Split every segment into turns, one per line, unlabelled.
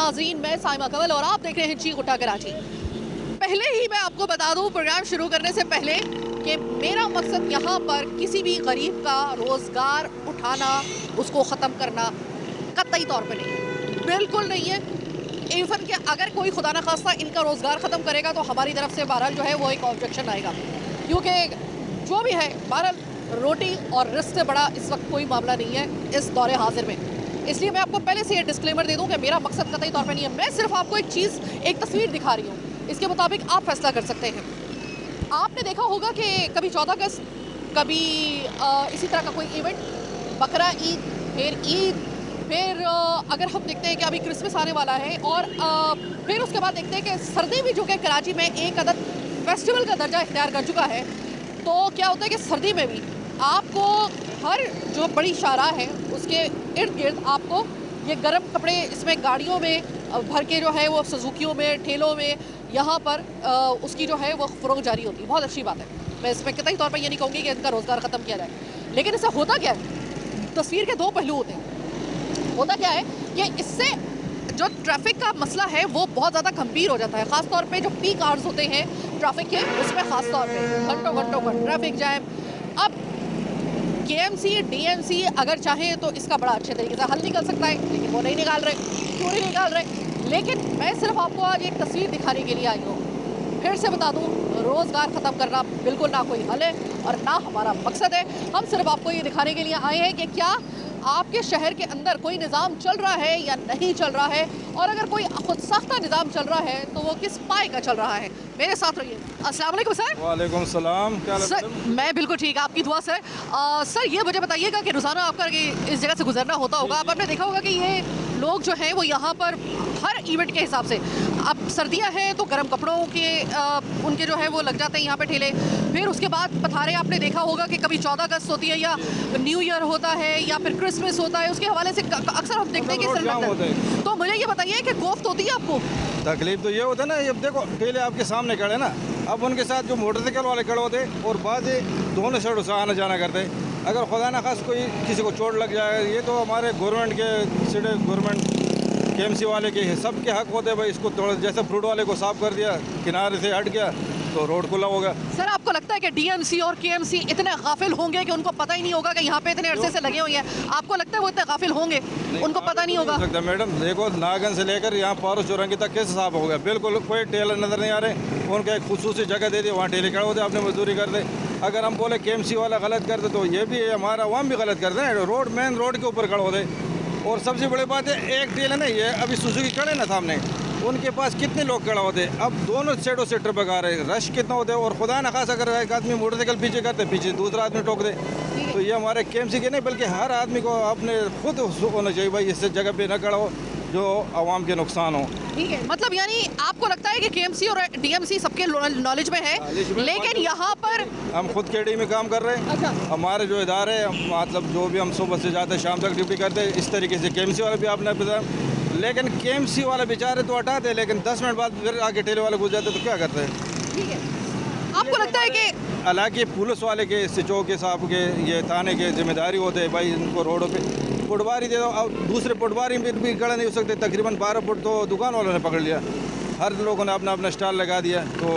नाजरीन, मैं साइमा कमल और आप देख रहे हैं चीख उठा कराची। पहले ही मैं आपको बता दूं प्रोग्राम शुरू करने से पहले कि मेरा मकसद यहाँ पर किसी भी गरीब का रोज़गार उठाना, उसको ख़त्म करना कतई तौर पे नहीं है, बिल्कुल नहीं है। इवन कि अगर कोई खुदा न खास्ता इनका रोज़गार ख़त्म करेगा तो हमारी तरफ से बहरहाल जो है वो एक ऑब्जेक्शन आएगा, क्योंकि जो भी है बहरहाल रोटी और रिस्क से बड़ा इस वक्त कोई मामला नहीं है इस दौरे हाजिर में। इसलिए मैं आपको पहले से ये डिस्क्लेमर दे दूं कि मेरा मकसद कतई तौर पे नहीं है। मैं सिर्फ आपको एक चीज़, एक तस्वीर दिखा रही हूँ, इसके मुताबिक आप फैसला कर सकते हैं। आपने देखा होगा कि कभी 14 अगस्त, कभी इसी तरह का कोई इवेंट, बकरा ईद, फिर ईद, फिर अगर हम देखते हैं कि अभी क्रिसमस आने वाला है, और फिर उसके बाद देखते हैं कि सर्दी भी जो कि कराची में एक अदद फेस्टिवल का दर्जा इख्तियार कर चुका है। तो क्या होता है कि सर्दी में भी आपको हर जो बड़ी शाहराह है उसके इर्द गिर्द आपको ये गर्म कपड़े इसमें गाड़ियों में भर के जो है वो सुजुकियों में, ठेलों में यहाँ पर उसकी जो है वो फ़रोग जारी होती है। बहुत अच्छी बात है, मैं इसमें कतई तौर पर ये नहीं कहूँगी कि इनका रोज़गार ख़त्म किया जाए, लेकिन इससे होता क्या है, तस्वीर के दो पहलू होते हैं। होता क्या है कि इससे जो ट्रैफिक का मसला है वो बहुत ज़्यादा गंभीर हो जाता है, ख़ास तौर पे जो पीक आवर्स होते हैं ट्रैफिक के, उसमें ख़ास तौर पे घंटों घंटों का ट्रैफिक जैम। अब केएमसी, डीएमसी अगर चाहे तो इसका बड़ा अच्छे तरीके से हल निकल सकता है, लेकिन वो नहीं निकाल रहे। क्यों नहीं निकाल रहे? लेकिन मैं सिर्फ आपको आज एक तस्वीर दिखाने के लिए आई हूँ। फिर से बता दूँ, रोज़गार ख़त्म करना बिल्कुल ना कोई हल है और ना हमारा मकसद है। हम सिर्फ आपको ये दिखाने के लिए आए हैं कि क्या आपके शहर के अंदर कोई निज़ाम चल रहा है या नहीं चल रहा है, और अगर कोई खुद साख्ता निज़ाम चल रहा है तो वो किस पाए का चल रहा है। मेरे साथ रहिए। अस्सलाम वालेकुम सर।
वालेकुम सलाम। क्या
सर, मैं बिल्कुल ठीक, आपकी दुआ सर। सर ये मुझे बताइएगा कि रोज़ाना आपका इस जगह से गुजरना होता होगा, आपने देखा होगा कि ये लोग जो हैं वो यहाँ पर हर इवेंट के हिसाब से, अब सर्दियाँ हैं तो गर्म कपड़ों के उनके जो है वो लग जाते हैं यहाँ पे ठेले। फिर उसके बाद पथारे आपने देखा होगा कि कभी 14 अगस्त होती है या न्यू ईयर होता है या फिर क्रिसमस होता है, उसके हवाले से अक्सर हम देखते हैं कि तो मुझे ये बताइए कि कोफ्त होती है आपको?
तकलीफ तो ये होता है ना, ये देखो ठेले आपके सामने खड़े ना, अब उनके साथ जो मोटरसाइकिल वाले खड़े होते और बाद दोनों साइडों से आना जाना करते। अगर खुदा न खास कोई किसी को चोट लग जाए, ये तो हमारे गवर्नमेंट के सीधे गवर्नमेंट केएमसी वाले के सबके हक होते हैं भाई। इसको थोड़ा जैसे फ्रूट वाले को साफ कर दिया, किनारे से हट गया तो रोड खुला होगा। सर
आपको लगता है कि डीएमसी और केएमसी इतने गाफिल होंगे कि उनको पता ही नहीं होगा कि यहाँ पे इतने अरसे से लगे हुए हैं? आपको लगता है वो इतने गाफिल होंगे, उनको पता नहीं होगा?
मैडम देखो, नागन से लेकर यहाँ पारो चौरंगी तक कैसे साफ हो गया, बिल्कुल कोई टेलर नजर नहीं आ रहे। उनका एक खुसूसी जगह दे दी, वहाँ ठेले खड़े होते, अपने मजदूरी करते। अगर हम बोले केएमसी वाला गलत करते तो ये भी हमारा वहाँ भी गलत करते हैं, रोड मेन रोड के ऊपर खड़े होते। और सबसे बड़ी बात है, एक ठेला नहीं है, अभी सुजुकी खड़े ना सामने, उनके पास कितने लोग खड़ा होते। अब दोनों साइडों से ट्रक आ रहे, रश कितना होता है। और खुदा न खास अगर एक आदमी मोटरसाइकिल पीछे करते, पीछे दूसरा आदमी ठोक दे, तो ये हमारे केएमसी के नहीं बल्कि हर आदमी को अपने खुद होना चाहिए भाई, इस जगह पे न खड़ा हो जो आवाम के नुकसान हो।
ठीक है, मतलब यानी आपको लगता है कि केएमसी और डीएमसी सबके नॉलेज में है, लेकिन यहाँ पर
हम खुद केडी में काम कर रहे हैं।
अच्छा।
हमारे जो इदारे मतलब जो भी हम सुबह से जाते शाम तक ड्यूटी करते हैं, इस तरीके से केएमसी वाले भी आपने बताया। लेकिन केएमसी वाले बेचारे तो हटाते हैं, लेकिन 10 मिनट बाद फिर आगे ठेले वाले घुस जाते तो क्या करते हैं?
ठीक है, आपको लगता है कि
हालांकि पुलिस वाले के, सिचो के साहब के, ये थाने के जिम्मेदारी होते हैं भाई, इनको रोडों पे पटवारी दे दो। अब दूसरे पटवारी भी खड़े नहीं हो सकते, तकरीबन 12 फुट तो दुकान वालों ने पकड़ लिया, हर लोगों ने अपना अपना स्टॉल लगा दिया, तो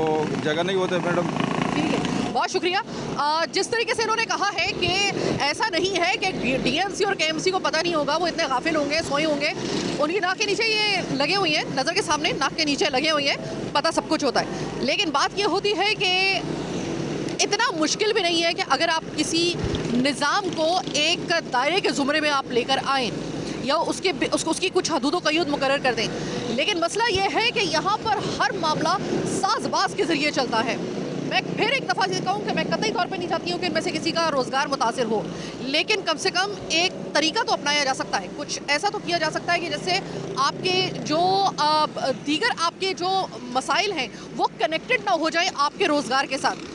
जगह नहीं होते मैडम।
ठीक है, बहुत शुक्रिया। जिस तरीके से इन्होंने कहा है कि ऐसा नहीं है कि डीएमसी और केएमसी को पता नहीं होगा, वो इतने गाफिल होंगे, सोए होंगे, उनकी नाक के नीचे ये लगे हुए हैं, नज़र के सामने नाक के नीचे लगे हुए हैं, पता सब कुछ होता है। लेकिन बात ये होती है कि इतना मुश्किल भी नहीं है कि अगर आप किसी निज़ाम को एक दायरे के ज़ुमरे में आप लेकर आएँ या उसकी कुछ हदूद क़य्यूद मुकर्रर कर दें, लेकिन मसला ये है कि यहाँ पर हर मामला साज़बाज़ के ज़रिए चलता है। मैं फिर एक दफ़ा ये कहूँ कि मैं कतई तौर पे नहीं चाहती हूँ कि इनमें से किसी का रोज़गार मुतासिर हो, लेकिन कम से कम एक तरीका तो अपनाया जा सकता है, कुछ ऐसा तो किया जा सकता है कि जैसे आपके जो दीगर आपके जो मसाइल हैं वो कनेक्टेड ना हो जाए आपके रोज़गार के साथ,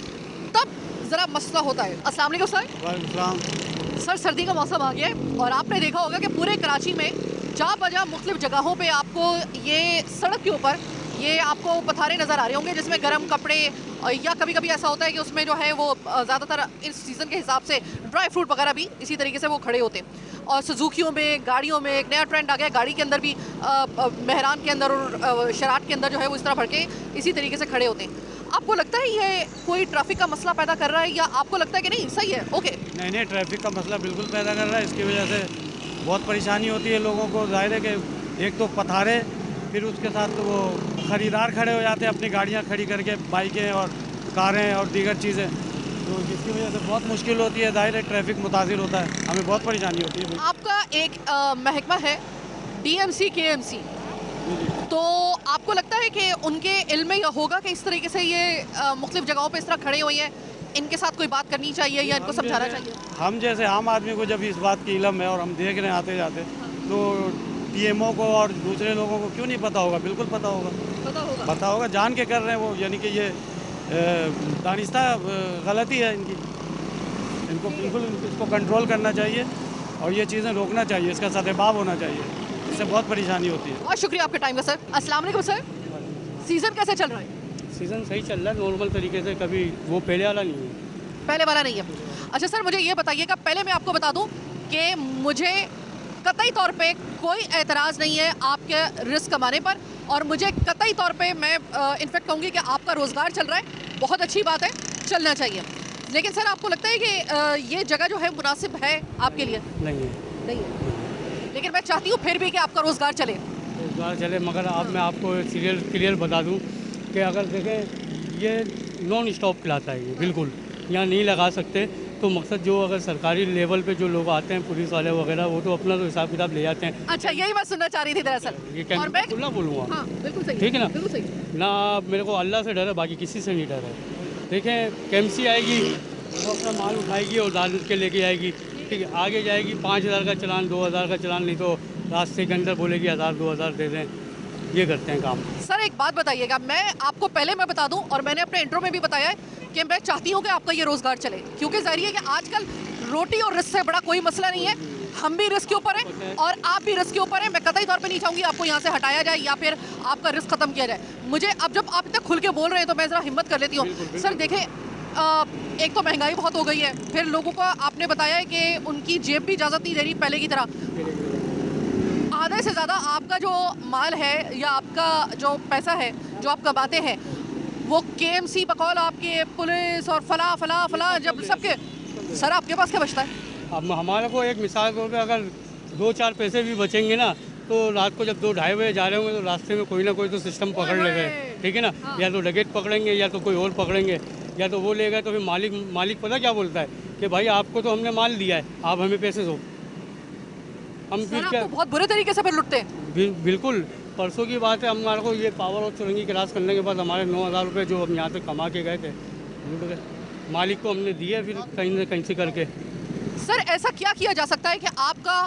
तब ज़रा मसला होता है। अस्सलाम वालेकुम सर। सर, सर्दी का मौसम आ गया है और आपने देखा होगा कि पूरे कराची में जा बजा मुख्तलिफ जगहों पे आपको ये सड़क के ऊपर ये आपको पथारे नज़र आ रहे होंगे जिसमें गर्म कपड़े या कभी कभी ऐसा होता है कि उसमें जो है वो ज़्यादातर इस सीज़न के हिसाब से ड्राई फ्रूट वगैरह भी इसी तरीके से वो खड़े होते हैं। और सुजुकियों में गाड़ियों में एक नया ट्रेंड आ गया, गाड़ी के अंदर भी मेहरान के अंदर और शराट के अंदर जो है वो इस तरह भर के इसी तरीके से खड़े होते हैं। आपको लगता है ये कोई ट्रैफिक का मसला पैदा कर रहा है, या आपको लगता है कि नहीं सही है ओके?
नहीं, ट्रैफिक का मसला बिल्कुल पैदा कर रहा है। इसकी वजह से बहुत परेशानी होती है लोगों को। जाहिर है कि एक तो पथारे, फिर उसके साथ तो वो ख़रीदार खड़े हो जाते हैं अपनी गाड़ियां खड़ी करके, बाइकें और कारें और दीगर चीज़ें, तो जिसकी वजह से बहुत मुश्किल होती है। जाहिर है ट्रैफिक मुतासिर होता है, हमें बहुत परेशानी होती है।
आपका एक महकमा है DMC KMC, तो आपको लगता है कि उनके इल्म में यह होगा कि इस तरीके से ये मुख्तलिफ जगहों पे इस तरह खड़े हुए हैं, इनके साथ कोई बात करनी चाहिए या इनको समझाना चाहिए?
हम जैसे आम आदमी को जब इस बात की इल्म है और हम देख रहे हैं आते जाते, तो PMO को और दूसरे लोगों को क्यों नहीं पता होगा? बिल्कुल पता होगा, पता होगा, जान के कर रहे हैं वो। यानी कि ये दानिस्ता गलती है इनकी, इनको बिल्कुल इसको कंट्रोल करना चाहिए और ये चीज़ें रोकना चाहिए, इसका सद्भाव होना चाहिए, इससे बहुत परेशानी होती है।
बहुत शुक्रिया आपके टाइम का सर। अस्सलाम वालेकुम सर, सीज़न कैसे चल रहा है?
सीज़न सही चल रहा है नॉर्मल तरीके से, कभी वो पहले वाला नहीं है।
पहले वाला नहीं है। अच्छा सर, मुझे ये बताइएगा, पहले मैं आपको बता दूं कि मुझे कतई तौर पे कोई एतराज़ नहीं है आपके रिस्क कमाने पर, और मुझे कतई तौर पे मैं इनफेक्ट कहूँगी कि आपका रोज़गार चल रहा है, बहुत अच्छी बात है, चलना चाहिए। लेकिन सर आपको लगता है कि ये जगह जो है मुनासिब है आपके लिए?
नहीं है,
नहीं है, लेकिन मैं चाहती हूँ फिर भी कि आपका रोज़गार चले।
रोज़गार चले, मगर अब मैं आपको क्लियर बता दूं कि अगर देखें ये नॉन स्टॉप खिलाता है, ये बिल्कुल यहाँ नहीं लगा सकते। तो मकसद जो अगर सरकारी लेवल पे जो लोग आते हैं, पुलिस वाले वगैरह, वो तो अपना तो हिसाब किताब ले जाते हैं।
अच्छा, यही मैं सुनना चाह रही थी दरअसल।
ये
और मैं
खुला बोलूँगा,
हाँ बिल्कुल सही,
ठीक है ना?
बिल्कुल सही।
ना मेरे को अल्लाह से डर है, बाकी किसी से नहीं डर है। देखें KMC आएगी, वो अपना माल उठाएगी और दाल के लेके आएगी, ठीक है, आगे जाएगी 5,000 का चलान, 2,000 का चलान, नहीं तो रास्ते के अंदर बोलेगी 1,000-2,000 दे दें। ये करते हैं काम।
सर एक बात बताइएगा, मैं आपको पहले मैं बता दूं, और मैंने अपने इंट्रो में भी बताया है कि मैं चाहती हूं कि आपका ये रोज़गार चले, क्योंकि ज़ाहिर है कि आजकल रोटी और रिस्क से बड़ा कोई मसला नहीं है। हम भी रिस्क के ऊपर हैं और आप भी रिस्क के ऊपर हैं। मैं कतई तौर पे नहीं चाहूँगी आपको यहाँ से हटाया जाए या फिर आपका रिस्क ख़त्म किया जाए। मुझे अब जब आप इतना खुल के बोल रहे हैं तो मैं ज़रा हिम्मत कर लेती हूँ। सर देखें, एक तो महंगाई बहुत हो गई है, फिर लोगों को आपने बताया है कि उनकी जेब भी इजाज़त नहीं दे रही पहले की तरह। आधे से ज़्यादा आपका जो माल है या आपका जो पैसा है जो आप कमाते हैं, वो KMC बकौल आपके पुलिस और फला जब सबके, सर आपके पास क्या बचता है?
अब हमारे को एक मिसाल के तौर पे अगर 2-4 पैसे भी बचेंगे ना, तो रात को जब 2-2:30 बजे जा रहे होंगे तो रास्ते में कोई ना कोई तो सिस्टम पकड़ ले गए, ठीक है ना?
हाँ।
या तो डकैत पकड़ेंगे या तो कोई और पकड़ेंगे, या तो वो ले गए। तो फिर मालिक पता क्या बोलता है कि भाई आपको तो हमने माल दिया है, आप हमें पैसे दो। हम
सर
फिर
आपको
क्या,
बहुत बुरे तरीके से फिर लुटते हैं।
बिल्कुल परसों की बात है, हमारे को ये पावर और चुरंगी क्रॉस करने के बाद हमारे 9,000 रुपये जो हम यहाँ से कमा के गए थे लुट गए। मालिक को हमने दिए फिर कहीं ना कहीं से करके।
सर ऐसा क्या किया जा सकता है कि आपका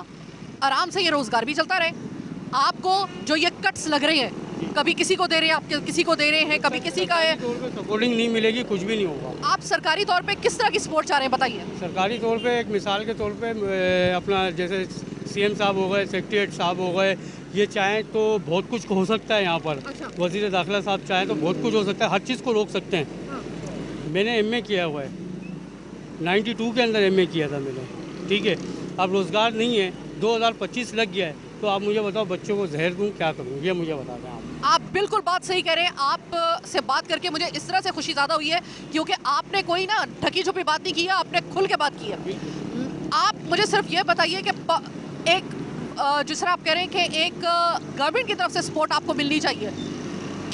आराम से ये रोज़गार भी चलता रहे? आपको जो ये कट्स लग रहे हैं, कभी किसी को दे रहे हैं, आप किसी को दे रहे हैं, कभी किसी का है,
सपोर्टिंग नहीं मिलेगी, कुछ भी नहीं होगा।
आप सरकारी तौर पे किस तरह की सपोर्ट चाह रहे हैं बताइए?
सरकारी तौर पे एक मिसाल के तौर पे अपना जैसे CM साहब हो गए, सेक्रेटरी साहब हो गए, ये चाहें तो बहुत कुछ हो सकता है यहाँ पर।
अच्छा।
वज़ीर दाखिला साहब चाहें तो बहुत कुछ हो सकता है, हर चीज़ को रोक सकते हैं।
हाँ।
मैंने MA किया हुआ है, 92 के अंदर MA किया था मैंने, ठीक है। अब रोज़गार नहीं है, 2025 लग गया है, तो आप मुझे बताओ बच्चों को जहर दूँ क्या करूँ, ये मुझे बता दें आप।
आप बिल्कुल बात सही कह रहे हैं। आप से बात करके मुझे इस तरह से खुशी ज़्यादा हुई है क्योंकि आपने कोई ना ढकी छुपी बात नहीं की है, आपने खुल के बात की है। आप मुझे सिर्फ ये बताइए कि एक जिस तरह आप कह रहे हैं कि एक गवर्नमेंट की तरफ से सपोर्ट आपको मिलनी चाहिए,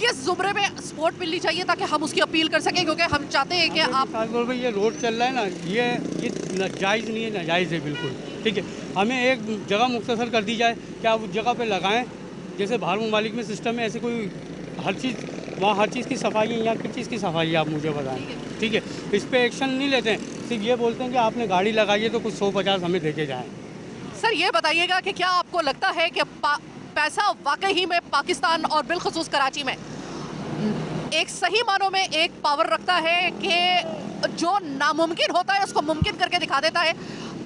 किस ज़ुमरे में सपोर्ट मिलनी चाहिए ताकि हम उसकी अपील कर सकें, क्योंकि हम चाहते हैं कि आप
खासतौर पर ये रोड चल रहा है ना, ये जायज़ नहीं है, नाजायज़ है बिल्कुल, ठीक है। हमें एक जगह मुख्तसर कर दी जाए कि आप उस जगह पे लगाएं, जैसे बाहर ममालिक में सिस्टम है, ऐसे कोई हर चीज़ वहाँ हर चीज़ की सफाई है, यहाँ किस चीज़ की सफाई है आप मुझे बताएं, ठीक है। इस पर एक्शन नहीं लेते हैं, सिर्फ ये बोलते हैं कि आपने गाड़ी लगाई है तो कुछ 100-50 हमें देके जाएँ।
सर ये बताइएगा कि क्या आपको लगता है कि पैसा वाकई ही में पाकिस्तान और बिलखुसूस कराची में एक सही मानों में एक पावर रखता है कि जो नामुमकिन होता है उसको मुमकिन करके दिखा देता है,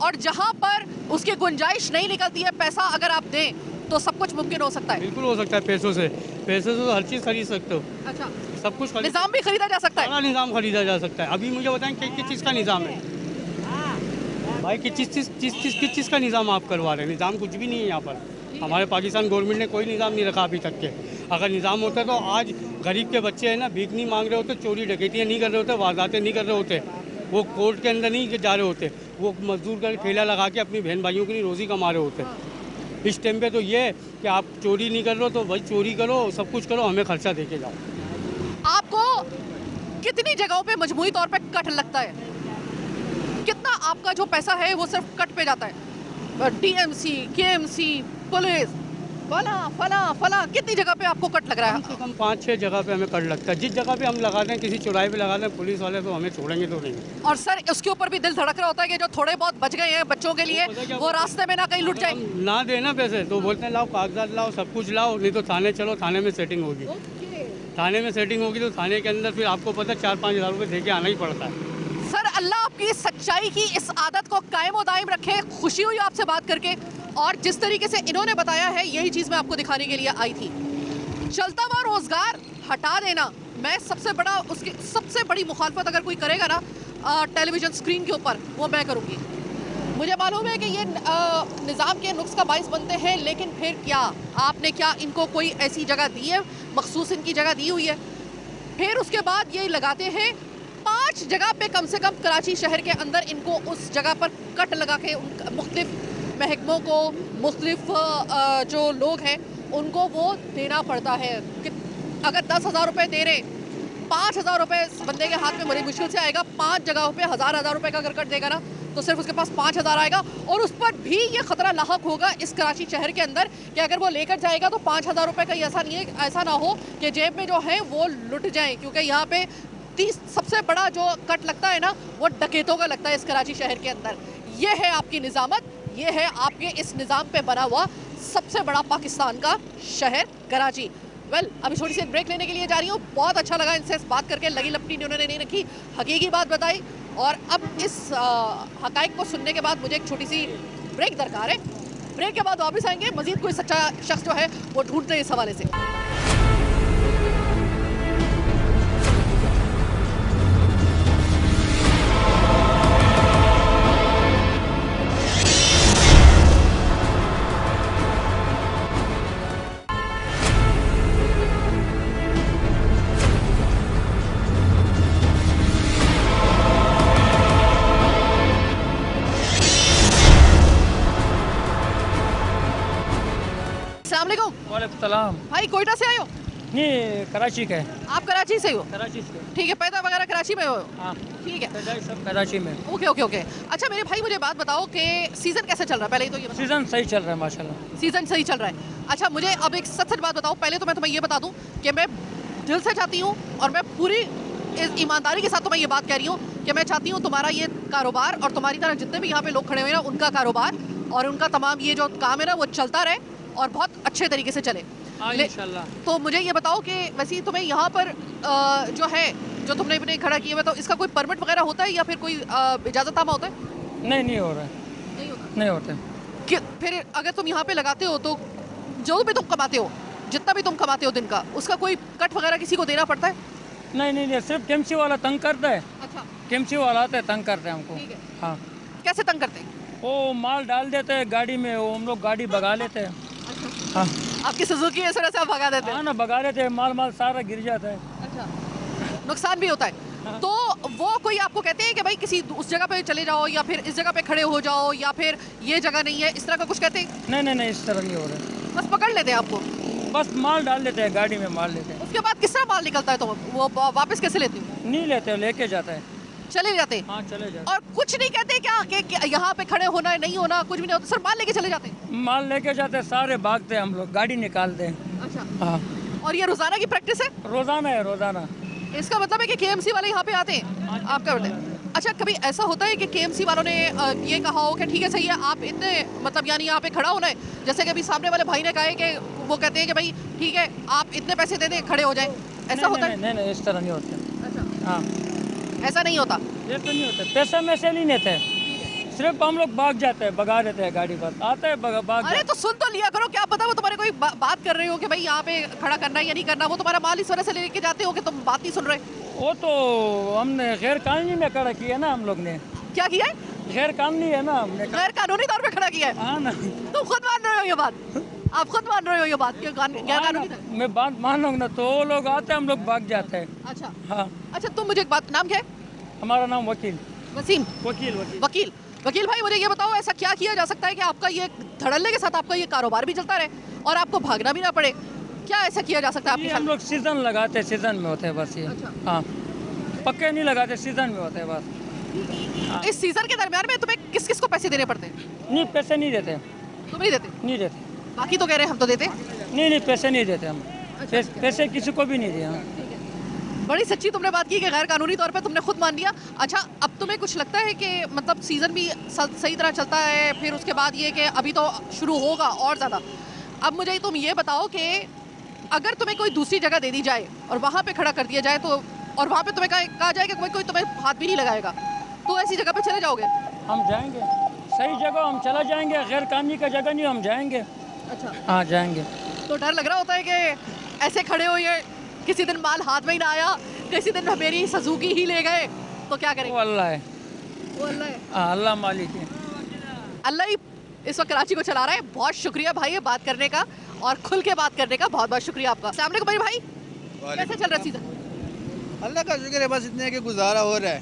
और जहाँ पर उसकी गुंजाइश नहीं निकलती है, पैसा अगर आप दें तो सब कुछ मुमकिन हो सकता है?
बिल्कुल हो सकता है, पैसों से तो हर चीज़ खरीद सकते हो।
अच्छा,
सब कुछ
निजाम भी खरीदा जा सकता है।
सारा निज़ाम खरीदा जा सकता है। अभी मुझे बताएं किस चीज़ का निज़ाम है भाई, किस चीज़ का निज़ाम आप करवा रहे हैं? निज़ाम कुछ भी नहीं है यहाँ पर। हमारे पाकिस्तान गवर्नमेंट ने कोई निज़ाम नहीं रखा अभी तक के। अगर निज़ाम होता तो आज गरीब के बच्चे हैं ना, भीख नहीं मांग रहे होते, चोरी डकैतियाँ नहीं कर रहे होते, वारदातें नहीं कर रहे होते, वो कोर्ट के अंदर नहीं जा रहे होते, वो मजदूर का ठेला लगा के अपनी बहन भाइयों की नहीं रोज़ी कमा रहे होते। इस टाइम पे तो ये है कि आप चोरी नहीं कर रहे हो तो भाई चोरी करो, सब कुछ करो, हमें खर्चा दे के जाओ।
आपको कितनी जगहों पे मजमूई तौर पे कट लगता है? कितना आपका जो पैसा है वो सिर्फ कट पे जाता है? टीएमसी, केएमसी, पुलिस, फला कितनी जगह पे आपको कट लग रहा है?
कम से कम 5-6 जगह पे हमें कट लगता है। जिस जगह पे हम लगाते हैं, किसी चौराहे पे लगाते हैं, पुलिस वाले तो हमें छोड़ेंगे तो नहीं।
और सर उसके ऊपर भी दिल धड़क रहा होता है कि जो थोड़े बहुत बच गए हैं बच्चों के लिए वो रास्ते में ना कहीं लुट जाए।
हम ना देना पैसे तो बोलते हैं लाओ कागजात लाओ, सब कुछ लाओ, नहीं तो थाने चलो, थाने में सेटिंग होगी। थाने में सेटिंग होगी तो थाने के अंदर फिर आपको पता 4-5 हज़ार रुपये दे के आना ही पड़ता है।
सर अल्लाह आपकी सच्चाई की इस आदत को कायम दायम रखे। खुशी हुई आपसे बात करके, और जिस तरीके से इन्होंने बताया है यही चीज़ मैं आपको दिखाने के लिए आई थी। चलता हुआ रोजगार हटा देना, मैं सबसे बड़ी मुखालफत अगर कोई करेगा ना टेलीविज़न स्क्रीन के ऊपर, वो मैं करूँगी। मुझे मालूम है कि ये निज़ाम के नुक्स का बाइस बनते हैं, लेकिन फिर क्या आपने क्या इनको कोई ऐसी जगह दी है, मखसूस इनकी जगह दी हुई है? फिर उसके बाद ये लगाते हैं 5 जगह पे कम से कम कराची शहर के अंदर इनको उस जगह पर कट लगा के मुख्तलिफ महकमों को, मुख्तलिफ जो लोग हैं उनको वो देना पड़ता है। कि अगर 10,000 रुपये दे रहे, 5,000 रुपये बंदे के हाथ में बड़ी मुश्किल से आएगा। 5 जगहों पे हज़ार रुपये का अगर कट देगा ना तो सिर्फ उसके पास 5,000 आएगा, और उस पर भी ये ख़तरा लाहक होगा इस कराची शहर के अंदर कि अगर वो लेकर जाएगा तो 5,000 रुपये का ऐसा नहीं है, ऐसा ना हो कि जेब में जो है वो लुट जाए। क्योंकि यहाँ पे 30 सबसे बड़ा जो कट लगता है ना वो डकैतों का लगता है इस कराची शहर के अंदर। ये है आपकी निज़ामत, ये है आपके इस निज़ाम पे बना हुआ सबसे बड़ा पाकिस्तान का शहर कराची। अभी छोटी सी ब्रेक लेने के लिए जा रही हूँ। बहुत अच्छा लगा इनसे बात करके, लगी लपटी उन्होंने नहीं रखी, हकीकी बात बताई। और अब इस हकाइक को सुनने के बाद मुझे एक छोटी सी ब्रेक दरकार है। ब्रेक के बाद वापस आएंगे, मजीद कोई सच्चा शख्स जो है वो ढूंढते हैं इस हवाले से।
सलाम
भाई कोयटा से आए हो?
नहीं, कराची के।
आप कराची से हो?
कराची से।
ठीक है, पैदा वगैरह कराची में हो?
हाँ
ठीक है,
सब कराची में।
ओके। अच्छा मेरे भाई मुझे बात बताओ कि सीज़न कैसे चल रहा है? पहले ही तो ये बताओ।
सीज़न सही चल रहा है माशाल्लाह।
सीज़न सही चल रहा है। अच्छा मुझे अब एक सच बात बताओ। पहले तो मैं तुम्हें ये बता दूं कि मैं दिल से चाहती हूँ, और मैं पूरी ईमानदारी के साथ तुम्हें ये बात कह रही हूँ कि मैं चाहती हूँ तुम्हारा ये कारोबार और तुम्हारी तरह जितने भी यहाँ पे लोग खड़े हुए हैं ना, उनका कारोबार और उनका तमाम ये जो काम है ना वो चलता रहे और बहुत अच्छे तरीके से चले।
इंशाल्लाह।
तो मुझे ये बताओ कि वैसे तुम्हें यहाँ पर जो है, जो तुमने अपने खड़ा किया, बताओ इसका कोई परमिट वगैरह होता है या फिर कोई इजाज़तनामा होता है?
नहीं हो रहा है। नहीं होता है।
कि फिर अगर तुम यहाँ पे लगाते हो तो जो भी तुम कमाते हो, जितना भी तुम कमाते हो दिन का, उसका कोई कट वगैरह किसी को देना पड़ता है?
नहीं, सिर्फ केएमसी वाला तंग करता है।
अच्छा,
केएमसी वाला आता है, तंग करते हैं हमको।
ठीक है।
हाँ।
कैसे तंग करते हैं?
वो माल डाल देते हैं गाड़ी में, वो हम लोग गाड़ी भगा लेते हैं। हाँ
आपकी सुजुकी है, इस वजह से आप भगा देते हैं?
हाँ ना, भगा लेते हैं, माल सारा गिर जाता है।
अच्छा, नुकसान भी होता है।
हाँ।
तो वो कोई आपको कहते हैं कि भाई किसी उस जगह पे चले जाओ या फिर इस जगह पे खड़े हो जाओ या फिर ये जगह नहीं है, इस तरह का कुछ कहते हैं?
नहीं, इस तरह नहीं हो रहा है।
बस पकड़ लेते हैं आपको?
बस माल डाल देते हैं गाड़ी में, माल लेते हैं।
उसके बाद किस तरह माल निकलता है? तो वो वापस कैसे लेते हो?
नहीं लेते, लेके जाता है।
चले जाते हैं?
हाँ चले जाते।
और कुछ नहीं कहते क्या कि यहाँ पे खड़े होना है, नहीं होना, कुछ भी नहीं होता, सर माल लेके चले जाते हैं?
माल लेके जाते हैं, सारे भागते हैं, हम लोग गाड़ी निकालते हैं।
अच्छा।
हाँ।
और ये रोजाना की प्रैक्टिस है?
रोजाना है, रोजाना।
इसका मतलब है कि केएमसी वाले यहाँ पे आते हैं आपका बताएं? अच्छा, कभी ऐसा होता है कि केएमसी वालों ने ये कहा हो कि ठीक है सही है, आप इतने मतलब यानी यहाँ पे खड़ा होना है, जैसे कि अभी सामने वाले भाई ने कहा है कि वो कहते हैं कि भाई ठीक है आप इतने पैसे दे दें, खड़े हो जाएं, ऐसा होता है?
नहीं, इस तरह नहीं होता।
अच्छा,
हाँ,
ऐसा नहीं होता?
ये तो नहीं होता, पैसा में से नहीं लेते, सिर्फ हम लोग भाग जाते हैं, भगा देते हैं गाड़ी पर, आते हैं भाग
अरे तो सुन तो लिया करो, क्या पता वो तुम्हारे कोई बात कर रहे हो कि भाई यहाँ पे खड़ा करना है या नहीं करना, वो तुम्हारा माल इस वजह से लेके जाते हो कि तुम बात नहीं सुन रहे।
वो तो हमने गैर कानूनी में खड़ा किया ना, हम लोग ने
क्या किया है?
गैर कानूनी है ना हमने।
गैर कानूनी तौर पे खड़ा किया है।
हाँ ना,
तुम खुद मान रहे हो ये बात, आप खुद मान रहे हो ये बात कि गैर कानूनी था?
मैं बात मानूंगा ना, तो वो लोग आते हैं, हम लोग भाग जाते हैं।
अच्छा
हाँ,
अच्छा, तुम मुझे एक बात, नाम क्या है?
हमारा नाम वकील।
वसीम।
वकील
वकील वकील भाई, मुझे ये बताओ, ऐसा क्या किया जा सकता है कि आपका ये धड़ल्ले के साथ आपका ये कारोबार भी चलता रहे और आपको भागना भी ना पड़े? क्या ऐसा किया जा सकता है आपके
ये हम लोग सीजन लगाते हैं, सीजन में होते हैं बस ये।
अच्छा।
हाँ, पक्के नहीं लगाते, सीजन में होते हैं बस।
इस सीजन के दरमियान में तुम्हें किस किस को पैसे देने पड़ते हैं?
नहीं, पैसे नहीं देते,
तुम नहीं देते?
नहीं देते।
बाकी तो कह रहे हैं हम तो देते।
नहीं, पैसे नहीं देते हम। पैसे किसी को भी नहीं दिए। हाँ।
बड़ी सच्ची तुमने बात की कि गैर कानूनी तौर पे तुमने खुद मान लिया। अच्छा, अब तुम्हें कुछ लगता है कि मतलब सीज़न भी सही तरह चलता है, फिर उसके बाद ये कि अभी तो शुरू होगा और ज़्यादा। अब मुझे तुम ये बताओ कि अगर तुम्हें कोई दूसरी जगह दे दी जाए और वहाँ पे खड़ा कर दिया जाए तो, और वहाँ पे तुम्हें कहा जाए कि कोई तुम्हें हाथ भी नहीं लगाएगा, तो ऐसी जगह पे चले जाओगे?
हम जाएंगे, सही जगह हम चला जाएंगे, गैर कानूनी का जगह नहीं हम जाएंगे।
अच्छा,
हाँ जाएंगे।
तो डर लग रहा होता है कि ऐसे खड़े हो, ये किसी दिन माल हाथ में ही ना आया, किसी दिन मेरी सुजुकी ही ले गए तो क्या करेंगे?
वो अल्लाह है।
वो अल्लाह है।
हाँ, अल्लाह मालिक है।
अल्लाह ही इस वक्त कराची को चला रहा है। बहुत शुक्रिया भाई ये बात करने का और खुल के बात करने का, बहुत बहुत शुक्रिया आपका। अस्सलाम वालेकुम मेरे भाई, कैसे चल रहा है सीजन?
अल्लाह का शुक्र है, बस इतने के गुजारा हो रहा है।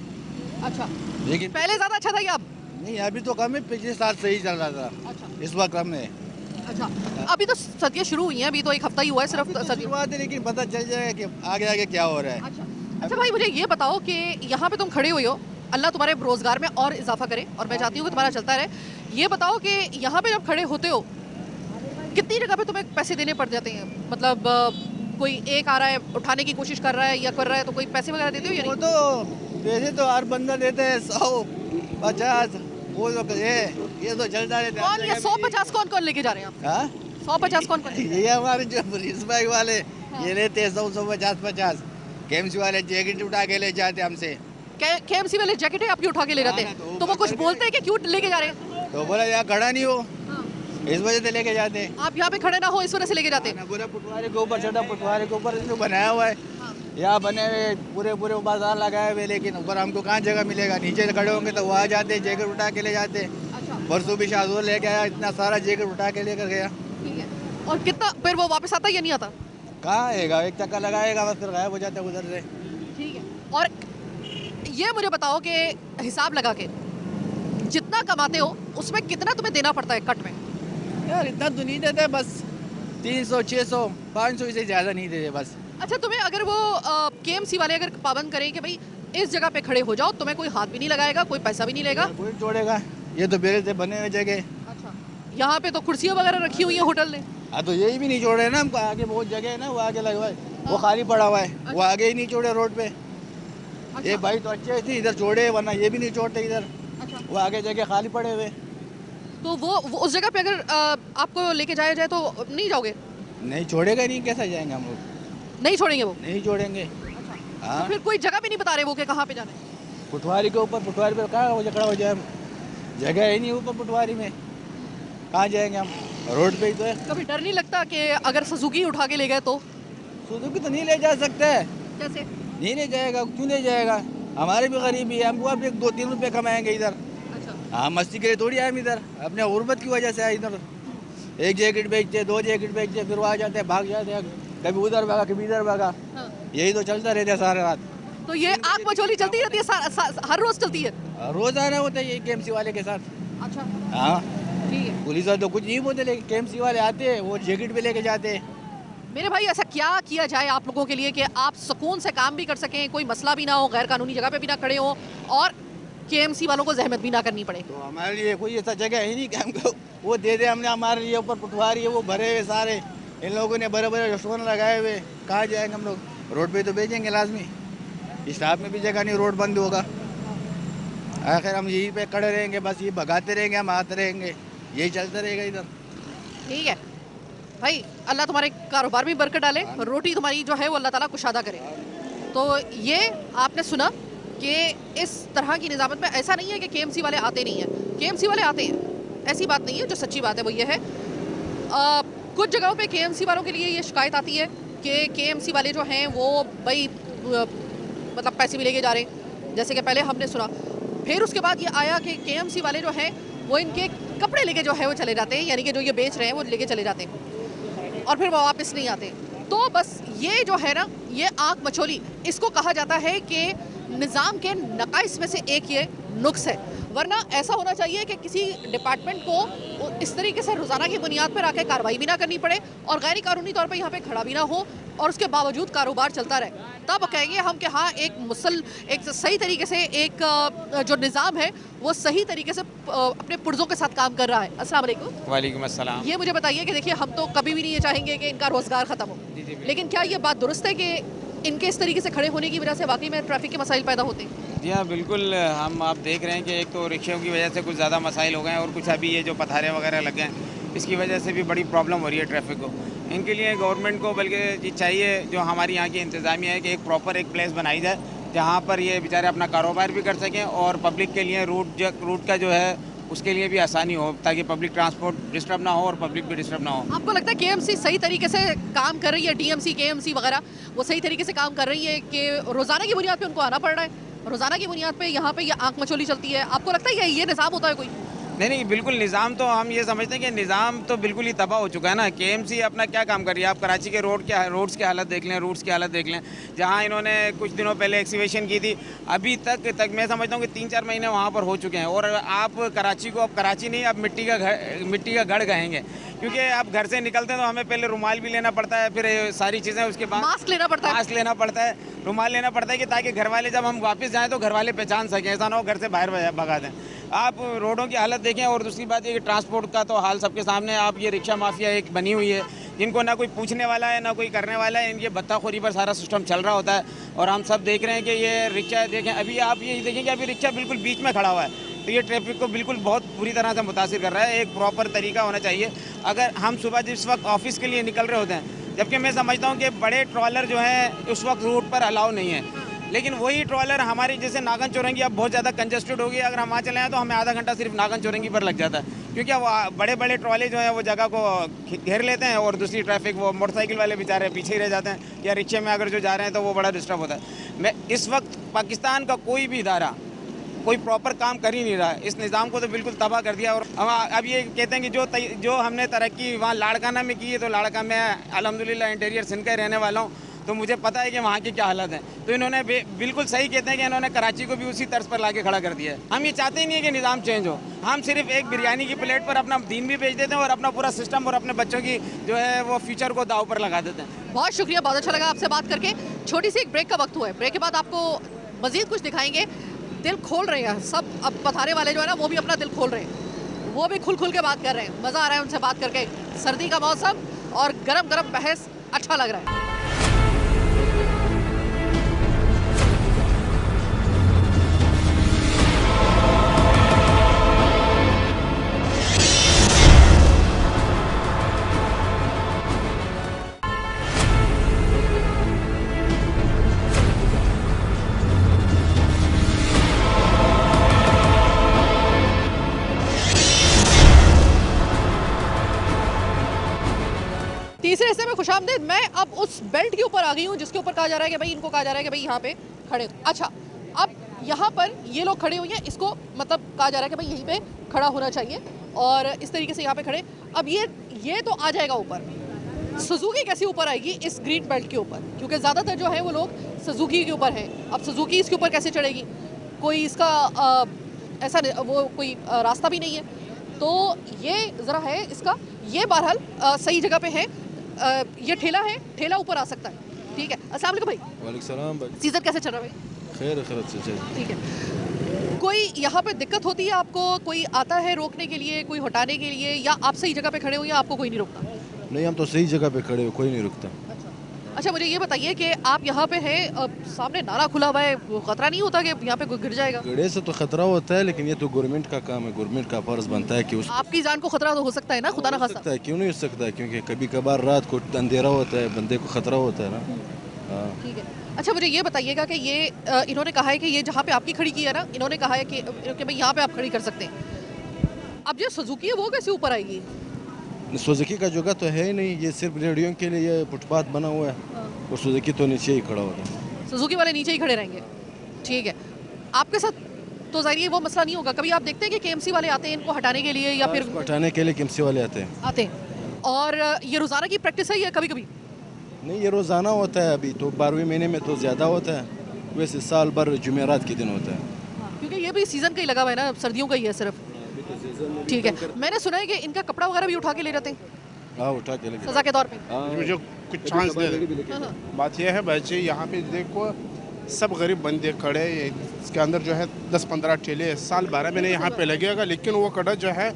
अच्छा,
लेकिन
पहले ज़्यादा अच्छा था या अब?
नहीं, अभी तो कम है, पिछले साल सही चल रहा था,
अच्छा
इस बार कम है।
अच्छा, अभी तो सर्दियाँ शुरू हुई हैं, अभी तो एक हफ्ता ही हुआ है सिर्फ सर्दियों।
शुरुआत है, लेकिन पता चल जाएगा कि आगे आगे क्या हो रहा है।
अच्छा अच्छा भाई, मुझे ये बताओ कि यहाँ पे तुम खड़े हुए हो, अल्लाह तुम्हारे रोजगार में और इजाफा करे और मैं चाहती हूँ कि तुम्हारा चलता रहे। ये बताओ कि यहाँ पे जब खड़े होते हो कितनी जगह पे तुम्हें पैसे देने पड़ जाते हैं? मतलब कोई एक आ रहा है उठाने की कोशिश कर रहा है या कर रहा है तो कोई पैसे वगैरह देते हो या
वो
नहीं?
तो पैसे तो हर बंदा देते हैं, 100, 50, वो तो ये तो चलता रहता है।
कौन, ये 150 कौन कौन लेके जा रहे हैं आप?
हाँ,
150 कौन कौन?
ये हमारे जो पुलिस बाइक वाले ये लेते हैं 100, 50। केएमसी वाले जैकेट उठा के ले जाते हमसे।
केएमसी वाले जैकेट है आपकी उठा के ले जाते
हाँ,
हैं, तो वो कुछ बोलते हैं कि क्यों लेके जा रहे हैं?
तो बोला यहाँ खड़ा नहीं हो, इस वजह से लेके जाते हैं।
आप यहाँ पे खड़े ना हो इस वजह से लेके जाते हैं?
पूरे पटवारी के ऊपर चढ़ा, पटवारी के ऊपर जो बनाया हुआ है, यहाँ बने हुए पूरे बाजार लगाए हुए, लेकिन ऊपर हमको कहाँ जगह मिलेगा? नीचे खड़े होंगे तो वो आ जाते, जैकेट उठा के ले जाते।
अच्छा,
परसों भी शाहजोर लेके आया, इतना सारा जैकेट उठा के लेकर गया।
ठीक है। और कितना फिर वो वापस आता है या नहीं आता?
कहाँ आएगा, एक चक्कर लगाएगा बस, फिर गायब हो जाता है उधर से।
ठीक है। और ये मुझे बताओ कि हिसाब लगा के जितना कमाते हो उसमें कितना तुम्हें देना पड़ता है कट में?
यार इतना तो नहीं देते, बस 300, 600, 500 से ज़्यादा नहीं देते बस।
अच्छा, तुम्हें अगर वो केएमसी वाले अगर पाबंद करें कि भाई इस जगह पे खड़े हो जाओ, तुम्हें कोई हाथ भी नहीं लगाएगा, कोई पैसा भी नहीं लेगा?
कोई छोड़ेगा, ये तो पहले से बने हुए जगह।
अच्छा, यहाँ पे तो कुर्सियाँ वगैरह रखी हुई है होटल ने।
हाँ, तो यही भी नहीं छोड़ रहे ना हमको, आगे बहुत जगह है ना, वो आगे लगा हुआ है, वो खाली पड़ा हुआ है, वो आगे ही नहीं छोड़े रोड पे। ये भाई तो अच्छे थे, इधर छोड़े, वरना ये भी नहीं छोड़ते इधर।
अच्छा,
वो आगे जगह खाली पड़े हुए।
तो वो उस जगह पे अगर आपको लेके जाया जाए तो नहीं जाओगे?
नहीं छोड़ेगा, नहीं कैसा जाएंगे हम लोग?
नहीं छोड़ेंगे वो?
नहीं छोड़ेंगे।
तो
हाँ,
फिर कोई जगह भी नहीं बता रहे वो कि कहाँ पे जाना है?
पटवारी के ऊपर, पटवारी पे कहाँ वो खड़ा हो जाए, जगह ही नहीं ऊपर पटवारी में, कहाँ जाएंगे हम? रोड पे ही तो है।
कभी डर नहीं लगता कि अगर सुजुकी उठा के ले गए तो?
सुजुकी तो नहीं ले जा सकते,
कैसे?
नहीं ले जाएगा, क्यों नहीं जाएगा? हमारे भी गरीबी है, हमको अब 2-3 रुपये कमाएंगे इधर।
अच्छा,
हाँ, मस्ती के लिए थोड़ी आए हम इधर, अपने गुर्बत की वजह से आए इधर। एक जैकेट बेचते, 2 जैकेट बेचते, फिर वो आ जाते हैं, भाग जाते हैं, कभी उधर भागा, कभी इधर भागा।
हाँ।
यही तो चलता रहता है सारा रात।
तो ये आग मचोली चलती रहती है हर रोज चलती है?
रोज आना होता है ये केएमसी वाले के साथ।
अच्छा,
हाँ,
ठीक है।
पुलिस वाले तो कुछ नहीं बोलते, लेकिन केएमसी वाले आते हैं, वो जैकेट भी लेके जाते हैं।
मेरे भाई, ऐसा क्या किया जाए आप लोगों के लिए कि आप सुकून से काम भी कर सकें, कोई मसला भी ना हो, गैर कानूनी जगह पे भी ना खड़े हो और केएमसी वालों को जहमत भी ना करनी पड़े?
तो हमारे लिए कोई ऐसा जगह है नहीं कि हमको वो दे दे, हमने हमारे लिए ऊपर पटवारी है वो भरे हुए सारे, इन लोगों ने बड़े बड़े रेस्टोरेंट लगाए हुए, कहाँ जाएंगे हम लोग? रोड पे तो बेचेंगे लाजमी, स्टाफ में भी जगह नहीं, रोड बंद होगा, आखिर हम यहीं पे खड़े रहेंगे, बस ये भगाते रहेंगे, हम आते रहेंगे, यही चलता रहेगा इधर।
ठीक है भाई, अल्लाह तुम्हारे कारोबार में बरकत डाले, रोटी तुम्हारी जो है वो अल्लाह ताला कुशादा करे। तो ये आपने सुना कि इस तरह की निज़ामत में ऐसा नहीं है कि केएमसी वाले आते नहीं हैं, केएमसी वाले आते हैं, ऐसी बात नहीं है। जो सच्ची बात है वो ये है, कुछ जगहों पे केएमसी वालों के लिए ये शिकायत आती है कि केएमसी वाले जो हैं वो भाई मतलब पैसे भी लेके जा रहे हैं, जैसे कि पहले हमने सुना। फिर उसके बाद ये आया कि केएमसी वाले जो हैं वो इनके कपड़े लेके जो है वो चले जाते हैं, यानी कि जो ये बेच रहे हैं वो लेके चले जाते हैं और फिर वो वापस नहीं आते। तो बस ये जो है ना, ये आँख मचोली, इसको कहा जाता है कि निज़ाम के नकाइस में से एक ये नुक्स है। वरना ऐसा होना चाहिए कि किसी डिपार्टमेंट को इस तरीके से रोज़ाना की बुनियाद पर आके कार्रवाई भी ना करनी पड़े और गैर कानूनी तौर पर यहाँ पे खड़ा भी ना हो और उसके बावजूद कारोबार चलता रहे। तब कहेंगे हम कि हाँ, एक सही तरीके से एक जो निज़ाम है वो सही तरीके से अपने पुर्जों के साथ काम कर रहा है। अस्सलाम वालेकुम।
वालेकुम अस्सलाम।
ये मुझे बताइए कि देखिए, हम तो कभी भी नहीं ये चाहेंगे कि इनका रोज़गार ख़त्म हो, लेकिन क्या ये बात दुरुस्त है कि इनके इस तरीके से खड़े होने की वजह से वाकई में ट्रैफिक के मसाइल पैदा होते हैं?
जी हाँ, बिल्कुल। हम आप देख रहे हैं कि एक तो रिक्शों की वजह से कुछ ज़्यादा मसाइल हो गए हैं और कुछ अभी ये जो पथारे वगैरह लग गए हैं, इसकी वजह से भी बड़ी प्रॉब्लम हो रही है ट्रैफिक को। इनके लिए गवर्नमेंट को बल्कि ये चाहिए, जो हमारी यहाँ की इंतज़ामिया है, कि एक प्रॉपर एक प्लेस बनाई जाए जहाँ पर ये बेचारे अपना कारोबार भी कर सकें और पब्लिक के लिए रूट का जो है उसके लिए भी आसानी हो, ताकि पब्लिक ट्रांसपोर्ट डिस्टर्ब ना हो और पब्लिक भी डिस्टर्ब ना हो।
आपको लगता है केएमसी सही तरीके से काम कर रही है, डीएमसी केएमसी वगैरह वो सही तरीके से काम कर रही है कि रोज़ाना की बुनियाद पे उनको आना पड़ रहा है, रोज़ाना की बुनियाद पे यहाँ पे ये आंख मचोली चलती है? आपको लगता है ये निज़ाम होता है कोई?
नहीं, बिल्कुल निज़ाम तो हम ये समझते हैं कि निज़ाम तो बिल्कुल ही तबाह हो चुका है ना। केएमसी अपना क्या काम कर रही है? आप कराची के रोड्स की हालत देख लें, रूट्स की हालत देख लें। जहाँ इन्होंने कुछ दिनों पहले एक्सीवेशन की थी, अभी तक मैं समझता हूँ कि 3-4 महीने वहाँ पर हो चुके हैं और आप कराची को अब कराची नहीं, अब मिट्टी का गढ़ कहेंगे, क्योंकि आप घर से निकलते हैं तो हमें पहले रुमाल भी लेना पड़ता है, फिर सारी चीज़ें, उसके बाद
मास्क लेना पड़ता है,
रुमाल लेना पड़ता है कि ताकि घर वाले जब हम वापस जाएँ तो घर वाले पहचान सकें, ऐसा ना हो घर से बाहर भगा दें। आप रोडों की हालत देखें और दूसरी बात ये कि ट्रांसपोर्ट का तो हाल सबके सामने। आप ये रिक्शा माफिया एक बनी हुई है, जिनको ना कोई पूछने वाला है ना कोई करने वाला है, इनके भत्ताखोरी पर सारा सिस्टम चल रहा होता है और हम सब देख रहे हैं कि ये रिक्शा देखें, अभी आप ये देखें कि अभी रिक्शा बिल्कुल बीच में खड़ा हुआ है, तो ये ट्रैफिक को बिल्कुल बहुत बुरी तरह से मुतासिर कर रहा है। एक प्रॉपर तरीका होना चाहिए। अगर हम सुबह जिस वक्त ऑफिस के लिए निकल रहे होते हैं, जबकि मैं समझता हूँ कि बड़े ट्रॉलर जो हैं उस वक्त रूट पर अलाउ नहीं है, लेकिन वही ट्रॉलर हमारी जैसे नागन चौरंगी अब बहुत ज़्यादा कंजस्टेड हो गई, अगर हम वहाँ चले हैं तो हमें आधा घंटा सिर्फ नागन चौरंगी पर लग जाता है, क्योंकि वो बड़े बड़े ट्रॉले जो हैं वो जगह को घेर लेते हैं और दूसरी ट्रैफिक वो मोटरसाइकिल वाले बेचारे पीछे ही रह जाते हैं, या रिक्शे में अगर जो जा रहे हैं तो वो बड़ा डिस्टर्ब होता है। मैं इस वक्त पाकिस्तान का कोई भी इदारा कोई प्रॉपर काम कर ही नहीं रहा है, इस निज़ाम को तो बिल्कुल तबाह कर दिया। और हम अब ये कहते हैं कि जो हमने तरक्की वहाँ लाड़काना में की है, तो लाड़का में अल्हम्दुलिल्लाह इंटीरियर सिंध का रहने वाला हूँ, तो मुझे पता है कि वहाँ की क्या हालत है। तो इन्होंने बिल्कुल सही कहते हैं कि इन्होंने कराची को भी उसी तर्ज पर लाके खड़ा कर दिया है। हम ये चाहते ही नहीं है कि निज़ाम चेंज हो, हम सिर्फ एक बिरयानी की प्लेट पर अपना दीन भी बेच देते हैं और अपना पूरा सिस्टम और अपने बच्चों की जो है वो फ्यूचर को दाव पर लगा देते हैं।
बहुत शुक्रिया, बहुत अच्छा लगा आपसे बात करके। छोटी सी एक ब्रेक का वक्त हुआ है, ब्रेक के बाद आपको मजीद कुछ दिखाएंगे। दिल खोल रहे हैं सब, अब पथारे वाले जो है ना वो भी अपना दिल खोल रहे हैं, वो भी खुल के बात कर रहे हैं। मज़ा आ रहा है उनसे बात करके। सर्दी का मौसम और गरम गरम बहस अच्छा लग रहा है। तीसरे हिस्से में खुशामदीद। मैं अब उस बेल्ट के ऊपर आ गई हूँ जिसके ऊपर कहा जा रहा है कि भाई इनको कहा जा रहा है कि भाई यहाँ पे खड़े। अच्छा, अब यहाँ पर ये लोग खड़े हुए हैं, इसको मतलब कहा जा रहा है कि भाई यहीं पे खड़ा होना चाहिए और इस तरीके से यहाँ पे खड़े। अब ये तो आ जाएगा ऊपर। सुजुकी कैसे ऊपर आएगी इस ग्रीन बेल्ट के ऊपर, क्योंकि ज़्यादातर जो है वो लोग सुजुकी के ऊपर हैं। अब सुजुकी इसके ऊपर कैसे चढ़ेगी? कोई इसका ऐसा वो कोई रास्ता भी नहीं है। तो ये ज़रा है इसका, ये बहरहाल सही जगह पे है। ये ठेला है, ठेला ऊपर आ सकता है। ठीक है, अस्सलाम वालेकुम भाई।
वालेकुम सलाम भाई।
सीज़न कैसे चल रहा है भाई?
खैर से चल।
ठीक है, कोई यहाँ पे दिक्कत होती है आपको? कोई आता है रोकने के लिए, कोई हटाने के लिए, या आप सही जगह पे खड़े हो या आपको कोई नहीं रोकता?
नहीं, हम तो सही जगह पे खड़े हो, कोई नहीं रुकता।
अच्छा, मुझे ये बताइए कि आप यहाँ पे हैं, सामने नाला खुला हुआ है, खतरा नहीं होता कि यहाँ पे कोई गिर जाएगा?
गड़े से तो खतरा होता है, लेकिन ये तो गवर्नमेंट का काम है, गवर्नमेंट का फर्ज बनता है कि
आपकी जान को खतरा तो हो सकता है ना, खुदा ना खास्ता।
सकता है, क्यों नहीं हो सकता है, क्योंकि कभी कभार रात को अंधेरा होता है, बंदे को खतरा होता है ना। हाँ,
ठीक है। अच्छा, मुझे ये बताइएगा कि ये इन्होंने कहा है कि ये जहाँ पे आपकी खड़ी की है ना, इन्होंने कहा है कि भाई यहाँ पे आप खड़ी कर सकते हैं, अब जो सुजुकी है वो कैसे ऊपर आएगी?
सुजुकी का जगह तो है ही नहीं, ये सिर्फ रेडियो के लिए ये फुटपाथ बना हुआ है और सुजुकी तो नीचे ही खड़ा होता है।
सुजुकी वाले नीचे ही खड़े रहेंगे, ठीक है। आपके साथ तो जाहिर है वो मसला नहीं होगा। कभी आप देखते हैं कि केएमसी वाले आते हैं इनको हटाने के लिए या फिर
इसको हटाने के लिए केएमसी वाले आते हैं।
और ये रोज़ाना की प्रैक्टिस है या कभी कभी?
नहीं, ये रोज़ाना होता है। अभी तो 12वें महीने में तो ज़्यादा होता है, वैसे साल भर जुमेरात के दिन होता है।
क्योंकि ये भी सीज़न का ही लगा हुआ है ना, सर्दियों का ही है सिर्फ, ठीक है। मैंने सुना है कि इनका कपड़ा वगैरह भी उठा के ले जाते हैं
हाँ, उठा के लेके
सज़ा के तौर पे।
मुझे कुछ चांस दे दे। बात यह है बच्चे, यहाँ पे देखो सब गरीब बंदे खड़े हैं, इसके अंदर जो है 10-15 ठेले साल 12 महीने यहाँ पे लगेगा, लेकिन वो कड़ा जो है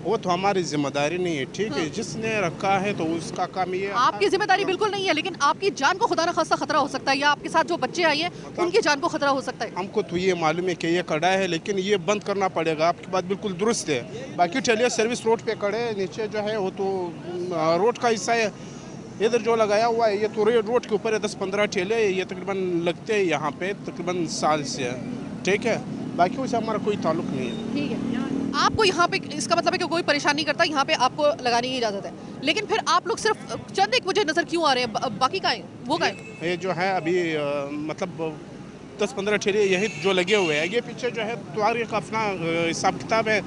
वो तो हमारी जिम्मेदारी नहीं है, ठीक है। जिसने रखा है तो उसका काम ये।
आपकी जिम्मेदारी बिल्कुल नहीं है, लेकिन आपकी जान को खुदा न खास्ता खतरा हो सकता है, या आपके साथ जो बच्चे आए हैं उनकी जान को खतरा हो सकता है।
हमको तो ये मालूम है कि ये कड़ा है, लेकिन ये बंद करना पड़ेगा। आपकी बात बिल्कुल दुरुस्त है। बाकी ठेले सर्विस रोड पे खड़े, नीचे जो है वो तो रोड का हिस्सा है। इधर जो लगाया हुआ है ये तो रोड के ऊपर है, 10-15 ठेले ये तकरीबन लगते हैं यहाँ पे तकरीबन साल से, ठीक है। बाकी उससे हमारा कोई ताल्लुक नहीं है,
ठीक है। आपको यहाँ पे इसका मतलब है कि कोई परेशान नहीं करता, यहाँ पे आपको लगाने की इजाज़त है, लेकिन फिर आप लोग सिर्फ चंद एक मुझे नज़र क्यों आ रहे हैं? बाकी का है वो का है?
ये जो है अभी मतलब 10-15 ठेले यही जो लगे हुए हैं। ये पीछे जो है तुम्हारी का अपना हिसाब किताब है,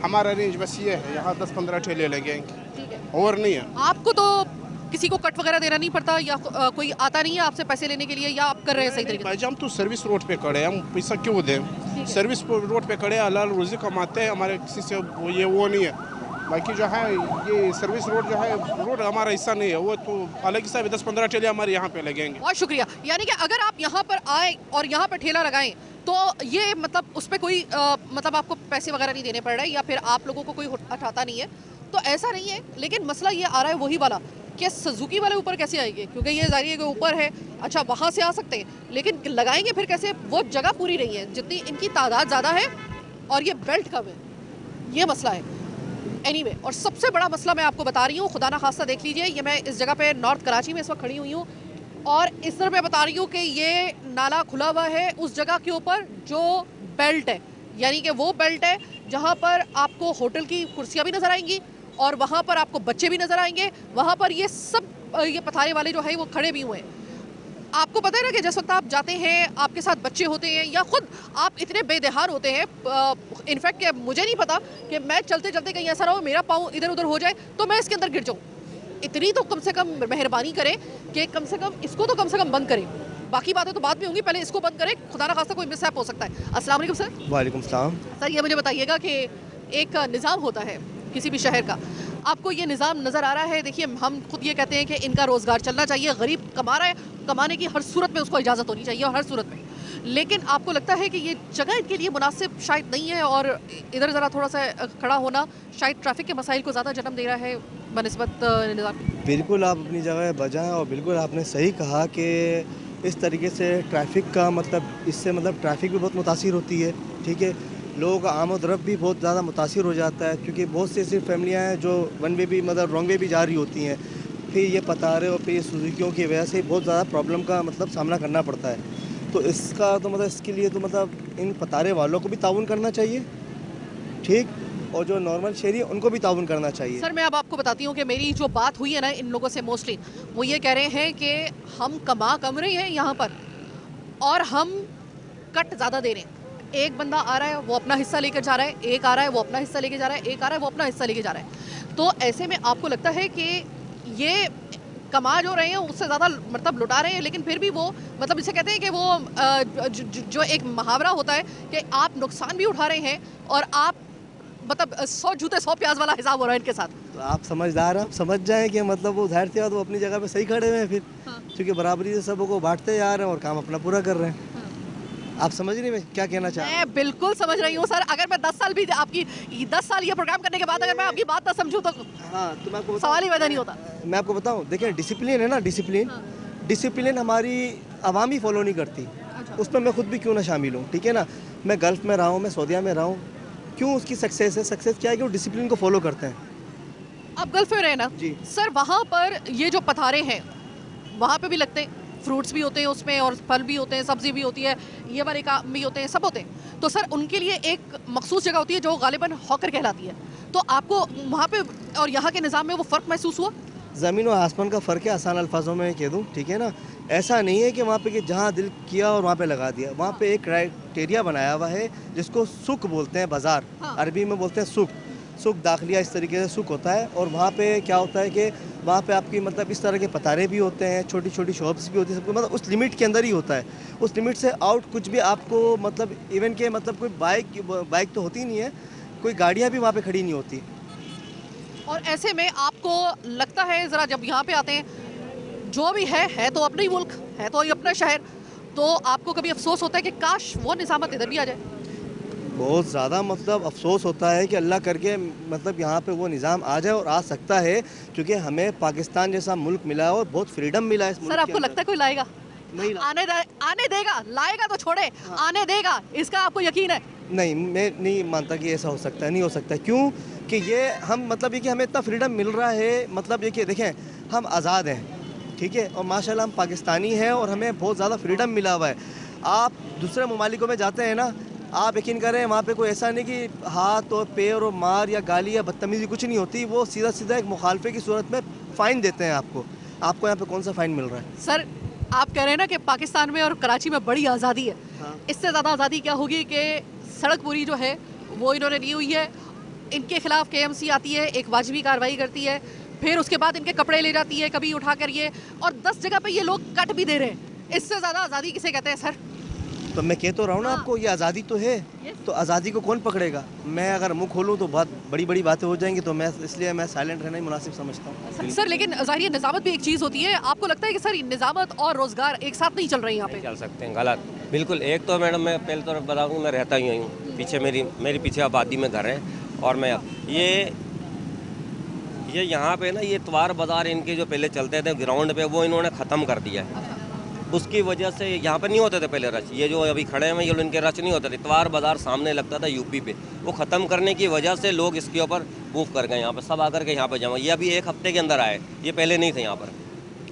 हमारा रेंज बस ये है, यहाँ 10-15 ठेले लगेंगे,
ठीक है।
और नहीं है।
आपको तो किसी को कट वगैरह देना नहीं पड़ता, या कोई आता नहीं है आपसे पैसे लेने के लिए, या आप कर रहे हैं सही तरीके से?
भाई हम तो सर्विस रोड पे खड़े हैं, हम पैसा क्यों दें? सर्विस रोड पे खड़े, हलाल रोजी कमाते हैं, हमारे किसी से वो नहीं है। बाकी जो है ये सर्विस रोड जो है रोड हमारा हिस्सा नहीं है, वो तो अलग हिस्सा है। 10-15 ठेले हमारे यहाँ पे लगेंगे।
बहुत शुक्रिया। यानी कि अगर आप यहाँ पर आए और यहाँ पर ठेला लगाएं तो ये मतलब उस पर कोई मतलब आपको पैसे वगैरह नहीं देने पड़ रहे, या फिर आप लोगों को कोई हटाता नहीं है, तो ऐसा नहीं है। लेकिन मसला ये आ रहा है वही वाला कि सुजुकी वाले ऊपर कैसे आएंगे, क्योंकि ये जाहिर है कि ऊपर है, अच्छा वहाँ से आ सकते हैं, लेकिन लगाएंगे फिर कैसे? वो जगह पूरी नहीं है, जितनी इनकी तादाद ज़्यादा है और ये बेल्ट कम है, ये मसला है। एनीवे, और सबसे बड़ा मसला मैं आपको बता रही हूँ, खुदा ना खास्ता देख लीजिए, ये मैं इस जगह पे नॉर्थ कराची में इस वक्त खड़ी हुई हूँ और इस तरह मैं बता रही हूँ कि ये नाला खुला हुआ है उस जगह के ऊपर जो बेल्ट है, यानी कि वो बेल्ट है जहाँ पर आपको होटल की कुर्सियाँ भी नज़र आएंगी और वहाँ पर आपको बच्चे भी नज़र आएंगे। वहाँ पर ये सब ये पथारे वाले जो है वो खड़े भी हुए हैं। आपको पता है ना कि जिस वक्त आप जाते हैं, आपके साथ बच्चे होते हैं या खुद आप इतने बेदहार होते हैं, इनफैक्ट कि मुझे नहीं पता कि मैं चलते चलते कहीं ऐसा ना हो मेरा पाँव इधर उधर हो जाए तो मैं इसके अंदर गिर जाऊँ। इतनी तो कम से कम मेहरबानी करें कि कम से कम इसको तो कम से कम बंद करें। बाकी बातें तो बाद में होंगी, पहले इसको बंद करें, खुदा ना खास्ता कोई मिसहैप हो सकता है। अस्सलाम वालेकुम सर।
वालेकुम सलाम।
सर ये मुझे बताइएगा कि एक निज़ाम होता है किसी भी शहर का, आपको ये निज़ाम नज़र आ रहा है? देखिए हम खुद ये कहते हैं कि इनका रोज़गार चलना चाहिए, गरीब कमा रहा है, कमाने की हर सूरत में उसको इजाज़त होनी चाहिए और हर सूरत में, लेकिन आपको लगता है कि ये जगह इनके लिए मुनासिब शायद नहीं है और इधर ज़रा थोड़ा सा खड़ा होना शायद ट्रैफिक के मसाइल को ज़्यादा जन्म दे रहा है बनिस्बत निज़ाम?
बिल्कुल आप अपनी जगह बजाएं और बिल्कुल आपने सही कहा कि इस तरीके से ट्रैफिक का मतलब इससे मतलब ट्रैफिक भी बहुत मुतासिर होती है, ठीक है। लोगों का आमद रफ्त भी बहुत ज़्यादा मुतासिर हो जाता है, क्योंकि बहुत सी ऐसी फैमिलियाँ हैं जो वन वे भी मतलब रॉन्ग वे भी जा रही होती हैं, फिर ये पतारे और फिर ये सुजुकियों की वजह से बहुत ज़्यादा प्रॉब्लम का मतलब सामना करना पड़ता है। तो इसका तो मतलब इसके लिए तो मतलब इन पतारे वालों को भी ताउन करना चाहिए, ठीक, और जो नॉर्मल शहरी है उनको भी ताउन करना चाहिए।
सर मैं अब आपको बताती हूँ कि मेरी जो बात हुई है ना इन लोगों से, मोस्टली वो ये कह रहे हैं कि हम कमा कम रहे हैं यहाँ पर और हम कट ज़्यादा दे रहे हैं। एक बंदा आ रहा है वो अपना हिस्सा लेकर जा रहा है, एक आ रहा है वो अपना हिस्सा लेके जा रहा है, एक आ रहा है वो अपना हिस्सा लेके जा रहा है। तो ऐसे में आपको लगता है कि ये कमा जो रहे हैं उससे ज़्यादा मतलब लुटा रहे हैं, लेकिन फिर भी वो मतलब इसे कहते हैं कि वो जो एक मुहावरा होता है कि आप नुकसान भी उठा रहे हैं और आप मतलब 100 जूते 100 प्याज वाला हिसाब हो रहा है इनके साथ।
तो आप समझदार, आप समझ जाएं कि मतलब वो जाहिर सी बात वो अपनी जगह पे सही खड़े हुए हैं फिर, क्योंकि बराबरी से सबको बांटते जा रहे हैं और काम अपना पूरा कर रहे हैं। आप समझ रही मैं क्या कहना चाह रहा हूं?
मैं बिल्कुल समझ रही हूँ सर। अगर मैं 10 साल भी आपकी 10 साल ये प्रोग्राम करने के बाद अगर मैं आपकी बात ना समझूं तो
हाँ, तो मैं आपको
सवाल ही पैदा नहीं होता।
मैं आपको बताऊं, देखिए डिसिप्लिन है ना, डिसिप्लिन हमारी आवाम ही फॉलो नहीं करती, उसमें मैं खुद भी क्यों ना शामिल हूँ, ठीक है ना। मैं गल्फ में रहा हूँ, मैं सऊदीया में रहा हूँ, क्यों उसकी सक्सेस है? सक्सेस क्या है कि वो डिसिप्लिन को फॉलो करते हैं।
आप गल्फ में रहे ना
जी
सर, वहाँ पर ये जो पथारे हैं वहाँ पे भी लगते हैं, फ्रूट्स भी होते हैं उसमें और फल भी होते हैं, सब्जी भी होती है, ये वाले काम भी होते हैं, सब होते हैं। तो सर उनके लिए एक मखसूस जगह होती है जो गालिबन हॉकर कहलाती है। तो आपको वहाँ पे और यहाँ के निज़ाम में वो फ़र्क महसूस हुआ?
ज़मीन और आसमान का फ़र्क है, आसान अल्फाजों में कह दूँ, ठीक है ना। ऐसा नहीं है कि वहाँ पे कि जहाँ दिल किया और वहाँ पे लगा दिया। वहाँ पे एक क्राइटेरिया बनाया हुआ है जिसको सुक बोलते हैं, बाज़ार अरबी में बोलते हैं सुक। सुक दाखिलिया इस तरीके से सुक होता है। और वहाँ पे क्या होता है कि वहाँ पे आपकी मतलब इस तरह के पतारे भी होते हैं, छोटी छोटी शॉप्स भी होती है, सबको मतलब उस लिमिट के अंदर ही होता है। उस लिमिट से आउट कुछ भी आपको मतलब इवन के मतलब कोई बाइक तो होती नहीं है, कोई गाड़ियाँ भी वहाँ पे खड़ी नहीं होती।
और ऐसे में आपको लगता है ज़रा जब यहाँ पे आते हैं, जो भी है तो अपना ही मुल्क है, तो ये अपना शहर, तो आपको कभी अफसोस होता है कि काश वो निज़ामत इधर भी आ जाए?
बहुत ज़्यादा मतलब अफसोस होता है कि अल्लाह करके मतलब यहाँ पे वो निज़ाम आ जाए, और आ सकता है क्योंकि हमें पाकिस्तान जैसा मुल्क मिला है और बहुत फ्रीडम मिला है इस मुल्क
सर आपको लगता है कोई लाएगा?
नहीं
आने देगा, लाएगा तो छोड़े, आने देगा, इसका आपको यकीन है?
नहीं, मैं नहीं मानता कि ऐसा हो सकता है, नहीं हो सकता। क्यों कि ये हम मतलब ये कि हमें इतना फ्रीडम मिल रहा है, मतलब ये कि देखें हम आज़ाद हैं, ठीक है, और माशाल्लाह हम पाकिस्तानी हैं और हमें बहुत ज़्यादा फ्रीडम मिला हुआ है। आप दूसरे ममालिकों में जाते हैं ना, आप यकीन करें वहाँ पे कोई ऐसा नहीं कि हाथ और पैर और मार या गाली या बदतमीज़ी कुछ नहीं होती। वो सीधा सीधा एक मुखालफे की सूरत में फ़ाइन देते हैं आपको यहाँ पे कौन सा फ़ाइन मिल रहा है?
सर आप कह रहे हैं ना कि पाकिस्तान में और कराची में बड़ी आज़ादी है। इससे ज़्यादा आज़ादी क्या होगी कि सड़क पूरी जो है वो इन्होंने ली हुई है, इनके खिलाफ KMC आती है, एक वाजिबी कार्रवाई करती है, फिर उसके बाद इनके कपड़े ले जाती है कभी उठा कर ये, और 10 जगह पे ये लोग कट भी दे रहे हैं। इससे ज़्यादा आज़ादी किसे कहते हैं सर?
तो मैं कह तो रहा हूँ ना आपको, ये आज़ादी तो है, तो आज़ादी को कौन पकड़ेगा? मैं अगर मुँह खोलूँ तो बहुत बड़ी बड़ी बातें हो जाएंगी, तो मैं इसलिए मैं साइलेंट रहना ही मुनासिब समझता हूँ।
सर लेकिन ज़ाहिर निज़ामत भी एक चीज़ होती है, आपको लगता है कि सर निज़ामत और रोज़गार एक साथ नहीं चल रहे हैं यहाँ पे?
चल सकते हैं, गलत बिल्कुल। एक तो मैडम मैं पहले तो बताऊँ, मैं रहता ही हूँ पीछे, मेरी पीछे आबादी में घर है, और मैं ये यहाँ पे ना ये इतवार बाज़ार इनके जो पहले चलते थे ग्राउंड पे, वो इन्होंने ख़त्म कर दिया है। उसकी वजह से यहाँ पे नहीं होते थे पहले रश, ये जो अभी खड़े हैं ये इनके रश नहीं होते थे। इतवार बाज़ार सामने लगता था यूपी पे, वो ख़त्म करने की वजह से लोग इसके ऊपर मूव कर गए, यहाँ पे सब आकर के यहाँ पे जमा। ये अभी 1 हफ्ते के अंदर आए, ये पहले नहीं थे यहाँ पर।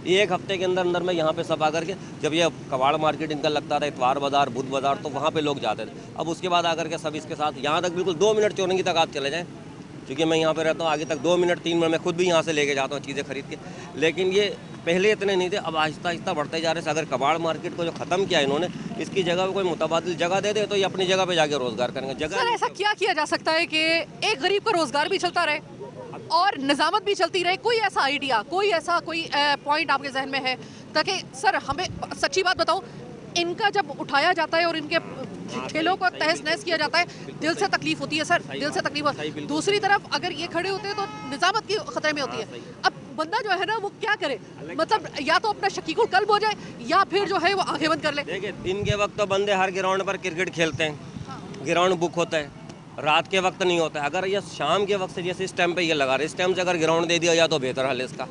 ये 1 हफ्ते के अंदर में यहाँ पे सब आकर के, जब ये कबाड़ मार्केट इनका लगता था इतवार बाज़ार बुध बाज़ार, तो वहाँ पे लोग जाते थे। अब उसके बाद आकर के सब इसके साथ यहाँ तक बिल्कुल 2 मिनट चौरंगी तक आप चले जाएँ, क्योंकि मैं यहाँ पे रहता हूँ, आगे तक 2 मिनट 3 मिनट मैं खुद भी यहाँ से लेके जाता हूँ चीज़ें खरीद के। लेकिन ये पहले इतने नहीं थे, अब आहिस्ता आहिस्ता बढ़ते जा रहे हैं। अगर कबाड़ मार्केट को जो ख़त्म किया इन्होंने, इसकी जगह पे कोई मुतबादिल जगह दे दे तो ये अपनी जगह पे जाके रोज़गार करेंगे। जगह
सर ऐसा क्या किया जा सकता है कि एक गरीब का रोज़गार भी चलता रहे और निज़ामत भी चलती रहे? कोई ऐसा आइडिया, कोई ऐसा पॉइंट आपके जहन में है? ताकि सर हमें सच्ची बात बताऊँ, इनका जब उठाया जाता है और इनके ठेलों को तहस नहस किया जाता है, दिल से तकलीफ होती है सर, दिल से तकलीफ होती है। दूसरी तरफ अगर ये खड़े होते हैं तो निज़ामत की खतरे में होती है। अब बंदा जो है ना वो क्या करे, मतलब या तो अपना शकीकुल कल्ब हो जाए या फिर जो है वो आंखें बंद कर ले।
देखिए दिन के वक्त तो बंदे हर ग्राउंड पर क्रिकेट खेलते हैं, ग्राउंड बुक होता है, रात के वक्त नहीं होता है। अगर ये शाम के वक्त से जैसे इस टाइम पे ये लगा रहे, इस टाइम से अगर ग्राउंड दे दिया जाए तो बेहतर हल है इसका।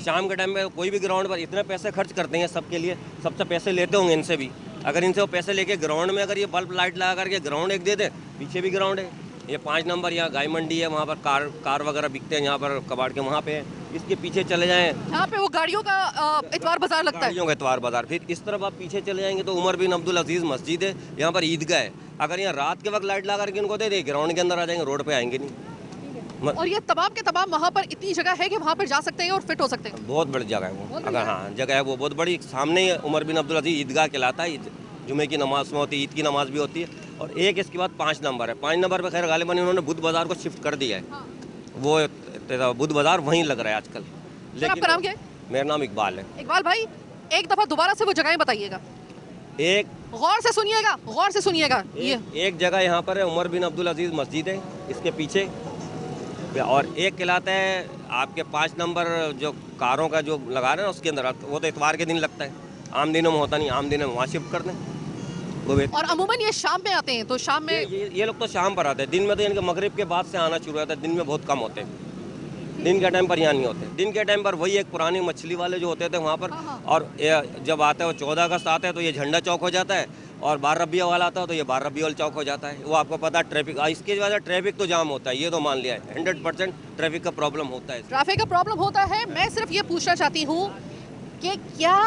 शाम के टाइम पे कोई भी ग्राउंड पर इतने पैसे खर्च करते हैं सबके लिए, सबसे पैसे लेते होंगे इनसे भी, अगर इनसे वो पैसे लेके ग्राउंड में अगर ये बल्ब लाइट लगा करके ग्राउंड एक दे दे, पीछे भी ग्राउंड है, ये 5 नंबर यहाँ गाय मंडी है, वहाँ पर कार वगैरह बिकते हैं, यहाँ पर कबाड़ के वहाँ पे इसके पीछे चले जाएँ,
यहाँ पे वो गाड़ियों का इतवार बाजार लगता है,
गाड़ियों का इतवार बाजार। फिर इस तरफ आप पीछे चले जाएंगे तो उमर बिन अब्दुल अजीज़ मस्जिद है, यहाँ पर ईदगाह है। अगर यहाँ रात के वक्त लाइट लगा करके इनको दे दे, ग्राउंड के अंदर आ जाएंगे, रोड पे आएंगे नहीं।
और ये तमाम के तमाम वहाँ पर इतनी जगह है कि वहाँ पर जा सकते हैं और फिट हो सकते हैं।
बहुत बड़ी जगह है वो, अगर हाँ जगह है वो बहुत बड़ी। सामने ही उमर बिन अब्दुल अजीज़ ईदगाह कहलाता है, जुमे की नमाज में होती है, ईद की नमाज भी होती है। और एक इसके बाद 5 नंबर है, 5 नंबर पे खैर गालिबन इन्होंने बुध बाज़ार को शिफ्ट कर दिया है, वो बुध बाज़ार वहीं लग रहा है आजकल।
लेकिन आपका नाम क्या है?
मेरा नाम इकबाल है।
इकबाल भाई एक दफ़ा दोबारा से वो जगहें बताइएगा,
एक
गौर से सुनिएगा, गौर से सुनिएगा।
एक जगह यहाँ पर है उमर बिन अब्दुल अजीज़ मस्जिद है इसके पीछे, और एक कहलाता है आपके 5 नंबर जो कारों का जो लगा रहे हैं उसके अंदर, वो तो इतवार के दिन लगता है, आम दिनों में होता नहीं, आम दिनों में वहाँ शिफ्ट कर दें वो।
और अमूमन ये शाम में आते हैं, तो शाम में
ये लोग तो शाम पर आते हैं, दिन में तो इनके मगरिब के बाद से आना शुरू होता है, दिन में बहुत कम होते हैं, दिन के टाइम पर यहाँ नहीं होते। दिन के टाइम पर वही एक पुराने मछली वाले जो होते थे वहाँ पर, और जब आता है वो 14 अगस्त आता है तो ये झंडा चौक हो जाता है, और 12 रबिया वाला आता है तो ये 12 रबिया चौक हो जाता है। वो आपको पता है ट्रैफिक, इसकी वजह से ट्रैफिक तो जाम होता है, ये तो मान लिया है 100% ट्रैफिक का प्रॉब्लम होता है।
ट्रैफिक का प्रॉब्लम होता है। मैं सिर्फ ये पूछना चाहती हूँ कि क्या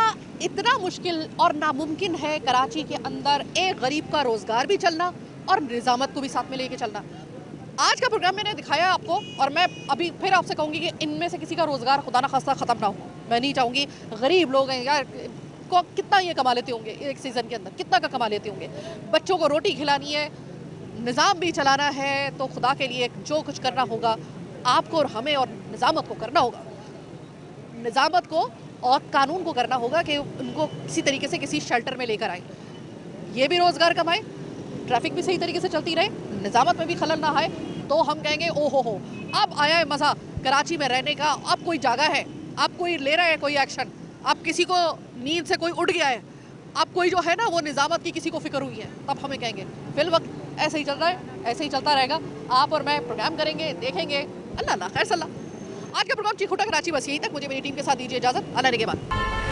इतना मुश्किल और नामुमकिन है कराची के अंदर एक गरीब का रोज़गार भी चलना और निज़ामत को भी साथ में लेके चलना? आज का प्रोग्राम मैंने दिखाया आपको, और मैं अभी फिर आपसे कहूँगी कि इनमें से किसी का रोज़गार खुदा ना खास्ता ख़त्म ना हो। मैं नहीं चाहूँगी, गरीब लोग हैं यार, को कितना ये कमा लेते होंगे एक सीज़न के अंदर, कितना का कमा लेते होंगे। बच्चों को रोटी खिलानी है, निज़ाम भी चलाना है, तो खुदा के लिए जो कुछ करना होगा आपको और हमें और निज़ामत को करना होगा। निज़ामत को और कानून को करना होगा कि उनको किसी तरीके से किसी शेल्टर में लेकर आए, ये भी रोज़गार कमाए, ट्रैफिक भी सही तरीके से चलती रहे, निज़ामत में भी खलल ना आए, तो हम कहेंगे ओ हो, अब आया है मज़ा कराची में रहने का। अब कोई जगह है, अब कोई ले रहा है कोई एक्शन, अब किसी को नींद से कोई उठ गया है, अब कोई जो है ना वो निज़ामत की किसी को फिक्र हुई है, तब हमें कहेंगे। फिल वक्त ऐसे ही चल रहा है, ऐसे ही चलता रहेगा। आप और मैं प्रोग्राम करेंगे, देखेंगे। अल्लाह खैर सल्ला। आज का प्रोग्राम चीख उठा कराची बस यहीं तक। मुझे मेरी टीम के साथ दीजिए इजाज़त। अल्लाह ने के बाद।